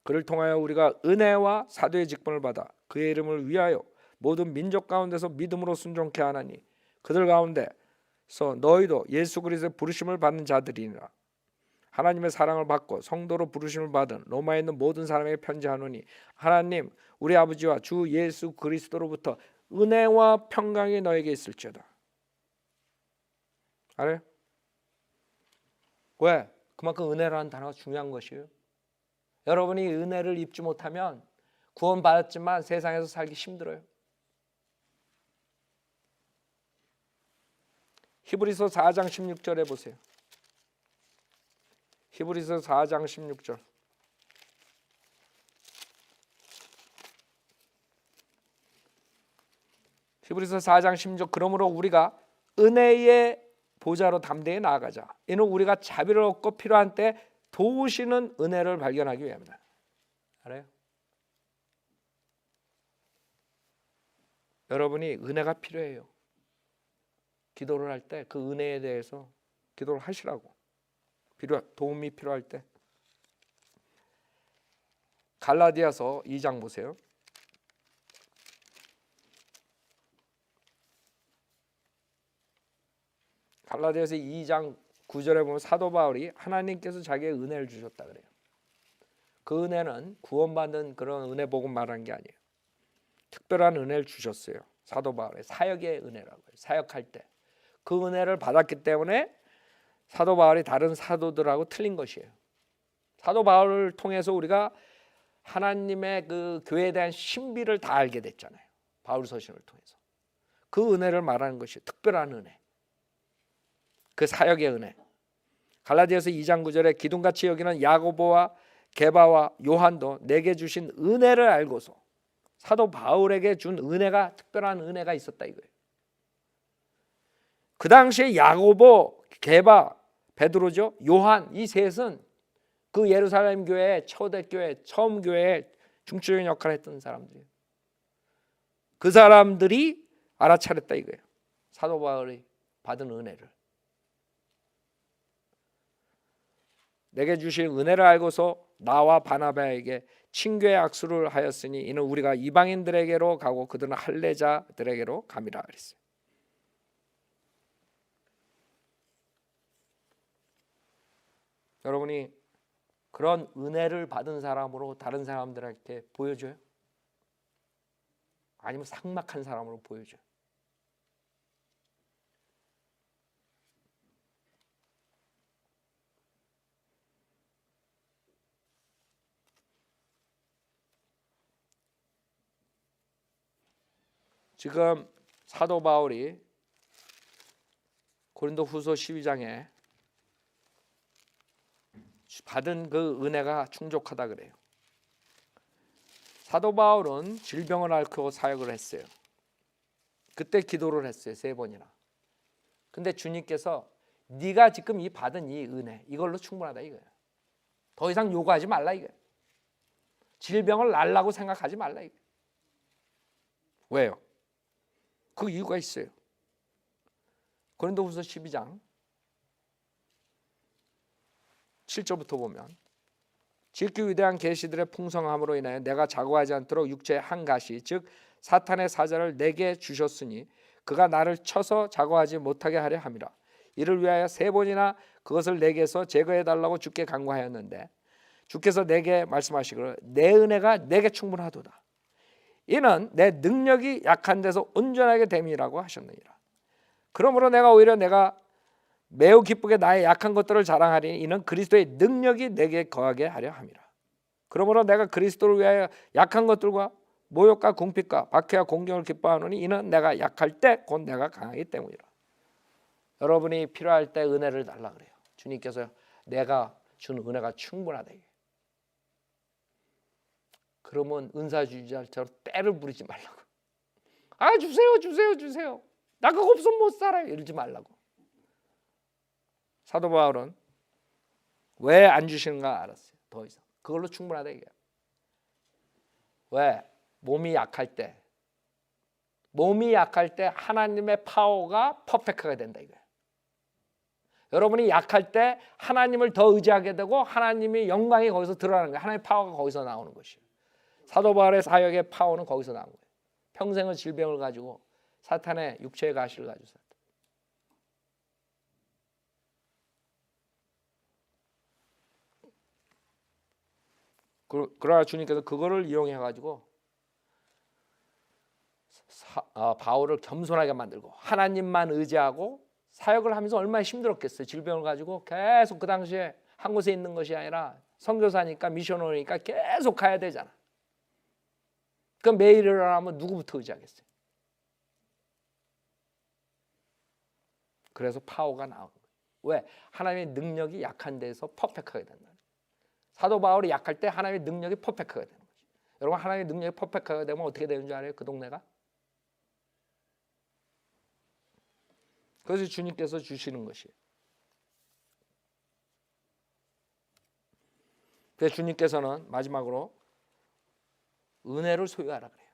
그를 통하여 우리가 은혜와 사도의 직분을 받아 그의 이름을 위하여 모든 민족 가운데서 믿음으로 순종케 하나니 그들 가운데서 너희도 예수 그리스도의 부르심을 받는 자들이니라. 하나님의 사랑을 받고 성도로 부르심을 받은 로마에 있는 모든 사람에게 편지하노니 하나님 우리 아버지와 주 예수 그리스도로부터 은혜와 평강이 너에게 있을지어다. 알아요? 왜? 그만큼 은혜라는 단어가 중요한 것이에요. 여러분이 은혜를 입지 못하면 구원받았지만 세상에서 살기 힘들어요. 히브리서 4장 16절에 보세요. 히브리서 4장 16절. 히브리서 4장 16절. 그러므로 우리가 은혜의 보좌로 담대히 나아가자. 이는 우리가 자비를 얻고 필요한 때 도우시는 은혜를 발견하기 위함이다. 알아요? 여러분이 은혜가 필요해요. 기도를 할 때 그 은혜에 대해서 기도를 하시라고. 도움이 필요할 때. 갈라디아서 2장 보세요. 갈라디아서 2장 9절에 보면 사도 바울이 하나님께서 자기의 은혜를 주셨다 그래요. 그 은혜는 구원받는 그런 은혜 복음 말하는 게 아니에요. 특별한 은혜를 주셨어요. 사도 바울의 사역의 은혜라고 해요. 사역할 때 그 은혜를 받았기 때문에 사도 바울이 다른 사도들하고 틀린 것이에요. 사도 바울을 통해서 우리가 하나님의 그 교회에 대한 신비를 다 알게 됐잖아요. 바울 서신을 통해서 그 은혜를 말하는 것이 특별한 은혜, 그 사역의 은혜. 갈라디아서 2장 9절에 기둥같이 여기는 야고보와 게바와 요한도 내게 주신 은혜를 알고서 사도 바울에게 준 은혜가 특별한 은혜가 있었다 이거예요. 그 당시에 야고보, 게바, 베드로죠, 요한 이 셋은 그 예루살렘 교회 초대교회 처음 교회에 중추적인 역할을 했던 사람들이에요. 그 사람들이 알아차렸다 이거예요. 사도 바울이 받은 은혜를. 내게 주신 은혜를 알고서 나와 바나바에게 친교의 악수를 하였으니 이는 우리가 이방인들에게로 가고 그들은 할례자들에게로 감이라 그랬어요. 여러분이 그런 은혜를 받은 사람으로 다른 사람들한테 보여줘요? 아니면 삭막한 사람으로 보여줘요? 지금 사도 바울이 고린도후서 12장에 받은 그 은혜가 충족하다 그래요. 사도 바울은 질병을 앓고 사역을 했어요. 그때 기도를 했어요. 3번이나. 근데 주님께서 네가 지금 이 받은 이 은혜 이걸로 충분하다 이거예요. 더 이상 요구하지 말라 이거예요. 질병을 앓라고 생각하지 말라 이거예요. 왜요? 그 이유가 있어요. 고린도후서 12장 7절부터 보면 지극히 위대한 계시들의 풍성함으로 인하여 내가 자고하지 않도록 육체의 한 가시 즉 사탄의 사자를 내게 주셨으니 그가 나를 쳐서 자고하지 못하게 하려 함이라. 이를 위하여 3번이나 그것을 내게서 제거해 달라고 주께 간구하였는데 주께서 내게 말씀하시기를 내 은혜가 내게 충분하도다. 이는 내 능력이 약한 데서 온전하게 됨이라고 하셨느니라. 그러므로 내가 매우 기쁘게 나의 약한 것들을 자랑하리니 이는 그리스도의 능력이 내게 거하게 하려 함이라. 그러므로 내가 그리스도를 위하여 약한 것들과 모욕과 궁핍과 박해와 공경을 기뻐하노니 이는 내가 약할 때 곧 내가 강하기 때문이라. 여러분이 필요할 때 은혜를 달라 그래요. 주님께서 내가 준 은혜가 충분하다. 그러면 은사주의자처럼 때를 부리지 말라고. 아 주세요 주세요 주세요. 나 그거 없으면 못 살아요. 이러지 말라고. 사도 바울은 왜 안 주시는가 알았어요. 더 이상 그걸로 충분하다 이게. 왜? 몸이 약할 때 하나님의 파워가 퍼펙트가 된다 이거예요. 여러분이 약할 때 하나님을 더 의지하게 되고 하나님의 영광이 거기서 드러나는 거예요. 하나님의 파워가 거기서 나오는 것이에요. 사도 바울의 사역의 파워는 거기서 나온 거예요. 평생을 질병을 가지고 사탄의 육체의 가시를 가지고 살았다. 그러나 주님께서 그거를 이용해 가지고 바울을 겸손하게 만들고 하나님만 의지하고 사역을 하면서 얼마나 힘들었겠어요. 질병을 가지고 계속 그 당시에 한 곳에 있는 것이 아니라 선교사니까 미셔너리니까 계속 가야 되잖아. 그럼 매일 일어나면 누구부터 의지하겠어요? 그래서 파워가 나오는 거예요. 왜? 하나님의 능력이 약한 데서 퍼펙트하게 된다. 사도 바울이 약할 때 하나님의 능력이 퍼펙트가 되는 거죠. 여러분 하나님의 능력이 퍼펙트가 되면 어떻게 되는 줄 알아요? 그 동네가? 그래서 주님께서 주시는 것이에요. 그래서 주님께서는 마지막으로 은혜를 소유하라 그래요.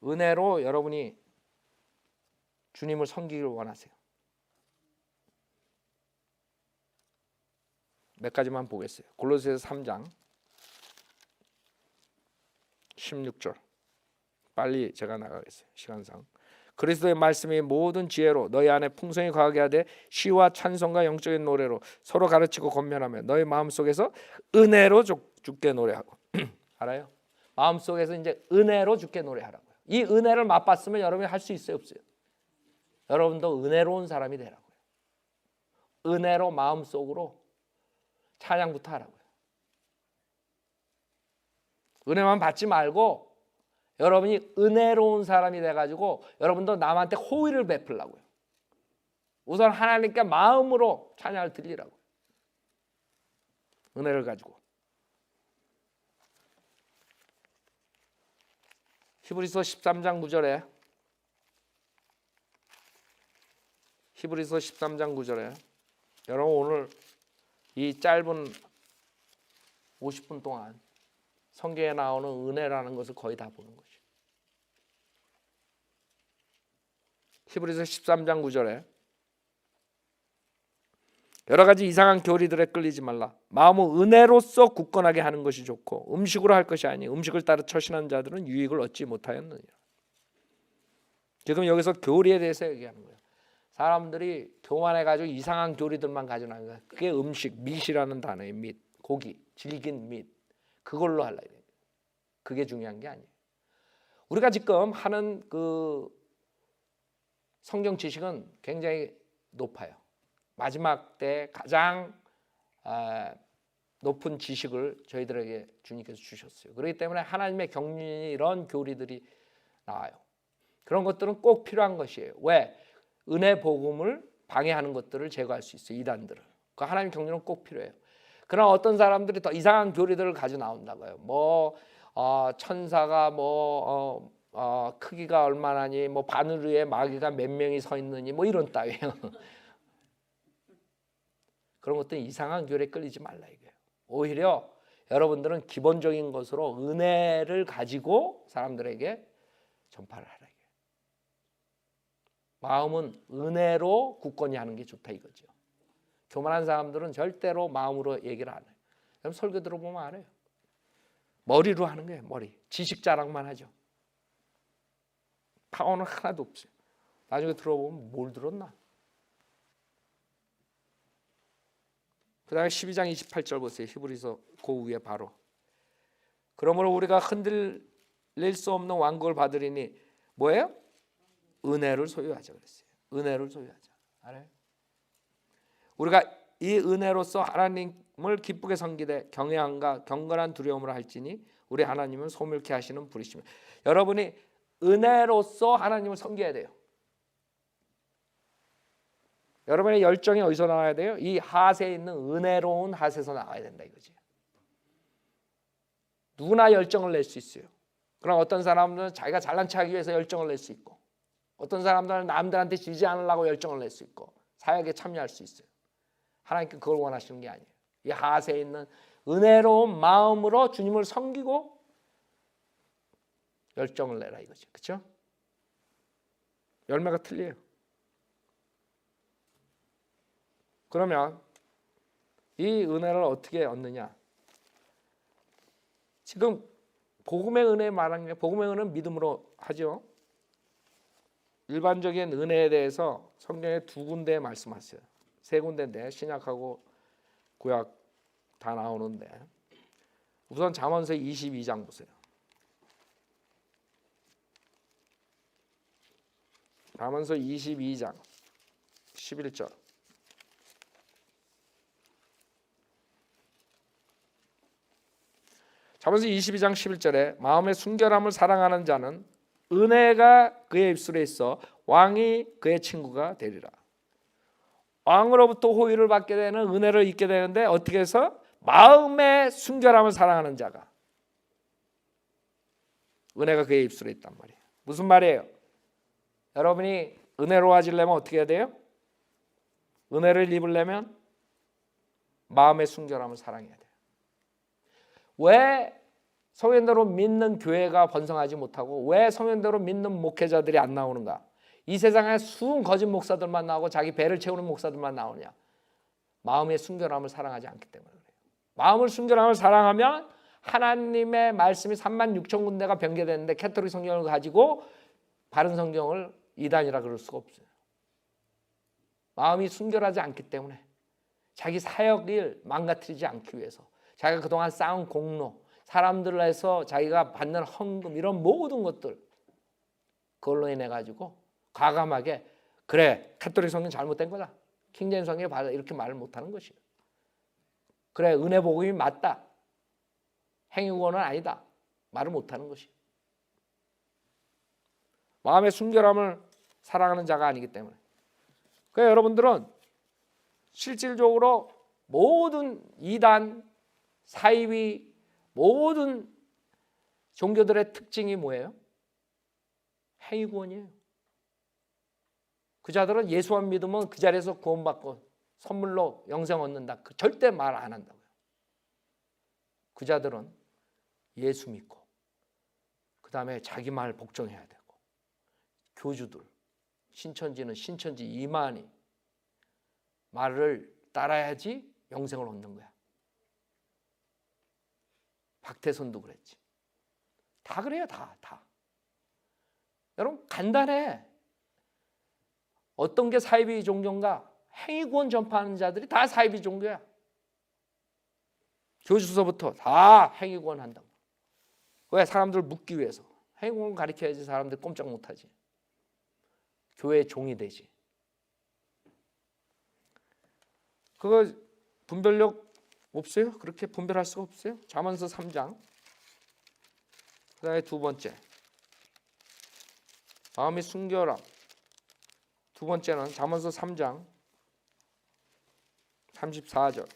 은혜로 여러분이 주님을 섬기기를 원하세요. 몇 가지만 보겠어요. 골로새서 3장 16절 빨리 제가 나가겠어요. 시간상. 그리스도의 말씀이 모든 지혜로 너희 안에 풍성히 거하게 하되 시와 찬송과 영적인 노래로 서로 가르치고 권면하며 너희 마음속에서 은혜로 주께 노래하고 알아요? 마음속에서 이제 은혜로 주께 노래하라고요. 이 은혜를 맛봤으면 여러분이 할 수 있어요, 없어요? 여러분도 은혜로운 사람이 되라고요. 은혜로 마음속으로 찬양부터 하라고요. 은혜만 받지 말고 여러분이 은혜로운 사람이 돼가지고 여러분도 남한테 호의를 베풀라고요. 우선 하나님께 마음으로 찬양을 드리라고요. 은혜를 가지고. 히브리서 13장 9절에 여러분 오늘 이 짧은 50분 동안 성경에 나오는 은혜라는 것을 거의 다 보는 거죠. 히브리서 13장 9절에 여러 가지 이상한 교리들에 끌리지 말라. 마음은 은혜로서 굳건하게 하는 것이 좋고 음식으로 할 것이 아니 음식을 따라 처신하는 자들은 유익을 얻지 못하였느니라. 지금 여기서 교리에 대해서 얘기하는 거예요. 사람들이 교만해가지고 이상한 교리들만 가지고 나는 거예요. 그게 음식, 밑이라는 단어의 밑, 고기, 질긴 밑 그걸로 하려 해요. 그게 중요한 게 아니에요. 우리가 지금 하는 그 성경 지식은 굉장히 높아요. 마지막 때 가장 높은 지식을 저희들에게 주님께서 주셨어요. 그렇기 때문에 하나님의 경륜이 이런 교리들이 나와요. 그런 것들은 꼭 필요한 것이에요. 왜? 은혜 복음을 방해하는 것들을 제거할 수 있어요. 이단들을. 그 하나님 경륜은 꼭 필요해요. 그러나 어떤 사람들이 더 이상한 교리들을 가지고 나온다고요. 천사가 크기가 얼마나니 바늘 위에 마귀가 몇 명이 서 있느니 이런 따위요. 그런 것들은 이상한 교리에 끌리지 말라 이거예요. 오히려 여러분들은 기본적인 것으로 은혜를 가지고 사람들에게 전파를 하라 이거예요. 마음은 은혜로 굳건히 하는 게 좋다 이거죠. 교만한 사람들은 절대로 마음으로 얘기를 안 해요. 그럼 설교 들어보면 알아요. 머리로 하는 거예요. 머리. 지식 자랑만 하죠. 파워는 하나도 없어요. 나중에 들어보면 뭘 들었나? 그 다음에 12장 28절 보세요. 히브리서 그 위에 바로. 그러므로 우리가 흔들릴 수 없는 왕국을 받으리니 뭐예요? 은혜를 소유하자 그랬어요. 은혜를 소유하자. 알아요? 우리가 이 은혜로서 하나님을 기쁘게 섬기되 경외함과 경건한 두려움으로 할지니 우리 하나님은 소멸케 하시는 분이시며. 여러분이 은혜로서 하나님을 섬겨야 돼요. 여러분의 열정이 어디서 나와야 돼요? 이 하세에 있는 은혜로운 하세에서 나와야 된다 이거지. 누구나 열정을 낼 수 있어요. 그럼 어떤 사람들은 자기가 잘난 척하기 위해서 열정을 낼 수 있고, 어떤 사람들은 남들한테 지지 않으려고 열정을 낼 수 있고, 사역에 참여할 수 있어요. 하나님께 그걸 원하시는 게 아니에요. 이 하세에 있는 은혜로운 마음으로 주님을 섬기고 열정을 내라 이거죠. 그렇죠? 열매가 틀려요. 그러면 이 은혜를 어떻게 얻느냐? 지금 복음의 은혜 말하는 게, 복음의 은혜는 믿음으로 하죠. 일반적인 은혜에 대해서 성경에 두 군데 말씀하세요. 세 군데인데 신약하고 구약 다 나오는데, 우선 잠언서 22장 보세요. 잠언서 22장 11절. 잠언서 22장 11절에 마음의 순결함을 사랑하는 자는 은혜가 그의 입술에 있어 왕이 그의 친구가 되리라. 왕으로부터 호의를 받게 되는 은혜를 잊게 되는데 어떻게 해서? 마음의 순결함을 사랑하는 자가 은혜가 그의 입술에 있단 말이에요. 무슨 말이에요? 여러분이 은혜로워지려면 어떻게 해야 돼요? 은혜를 입으려면 마음의 순결함을 사랑해야 돼요. 왜 성현대로 믿는 교회가 번성하지 못하고 왜 성현대로 믿는 목회자들이 안 나오는가? 이 세상에 수은 거짓 목사들만 나오고 자기 배를 채우는 목사들만 나오냐? 마음의 순결함을 사랑하지 않기 때문에 그래요. 마음을 순결함을 사랑하면 하나님의 말씀이 36,000군데가 변개됐는데 캐톨릭 성경을 가지고 바른 성경을 이단이라 그럴 수가 없어요. 마음이 순결하지 않기 때문에 자기 사역을 망가뜨리지 않기 위해서 자기가 그동안 쌓은 공로, 사람들을 해서 자기가 받는 헌금 이런 모든 것들 그걸로 인해 가지고 과감하게 그래 카톨릭 성경 잘못된 거다, 킹제임스 성경이 받아 이렇게 말을 못하는 것이에요. 그래 은혜 복음이 맞다, 행위구원은 아니다 말을 못하는 것이에요. 마음의 순결함을 사랑하는 자가 아니기 때문에. 그러니까 여러분들은 실질적으로 모든 이단, 사이비, 모든 종교들의 특징이 뭐예요? 행위구원이에요. 그 자들은 예수만 믿으면 그 자리에서 구원받고 선물로 영생 얻는다. 절대 말 안 한다고요. 그 자들은 예수 믿고 그 다음에 자기 말 복종해야 되고, 교주들, 신천지는 신천지 이만희 말을 따라야지 영생을 얻는 거야. 박태선도 그랬지. 다 그래요. 다. 여러분 간단해. 어떤 게 사이비 종교인가? 행위구원 전파하는 자들이 다 사이비 종교야. 교주서부터 다 행위구원 한다고. 왜? 사람들을 묶기 위해서. 행위구원 가르쳐야지 사람들 꼼짝 못하지. 교회의 종이 되지. 그거 분별력 없어요? 그렇게 분별할 수가 없어요? 잠언서 3장. 그다음에 두 번째, 마음의 순결함. 두 번째는 잠언서 3장 34절.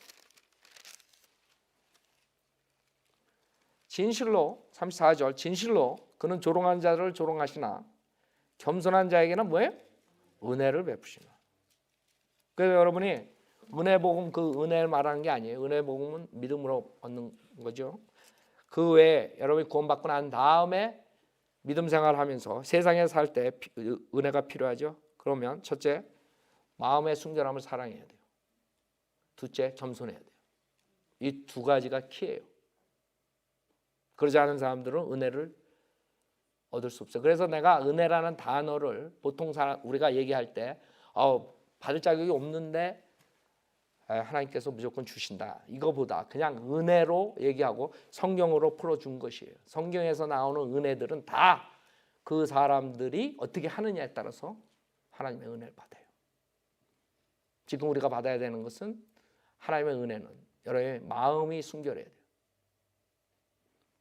진실로 34절. 진실로 그는 조롱한 자를 조롱하시나 겸손한 자에게는 뭐예요? 은혜를 베푸시나. 그래서 여러분이 은혜 복음, 그 은혜를 말하는 게 아니에요. 은혜 복음은 믿음으로 얻는 거죠. 그 외에 여러분이 구원받고 난 다음에 믿음 생활하면서 세상에 살 때 은혜가 필요하죠. 그러면 첫째, 마음의 순결함을 사랑해야 돼요. 둘째, 겸손해야 돼요. 이 두 가지가 키예요. 그러지 않은 사람들은 은혜를 얻을 수 없어요. 그래서 내가 은혜라는 단어를 보통 우리가 얘기할 때 받을 자격이 없는데 하나님께서 무조건 주신다. 이거보다 그냥 은혜로 얘기하고 성경으로 풀어준 것이에요. 성경에서 나오는 은혜들은 다 그 사람들이 어떻게 하느냐에 따라서 하나님의 은혜를 받아요. 지금 우리가 받아야 되는 것은 하나님의 은혜는 여러분의 마음이 순결해야 돼요.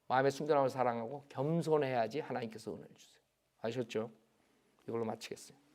마음의 순결함을 사랑하고 겸손해야지 하나님께서 은혜를 주세요. 아셨죠? 이걸로 마치겠어요.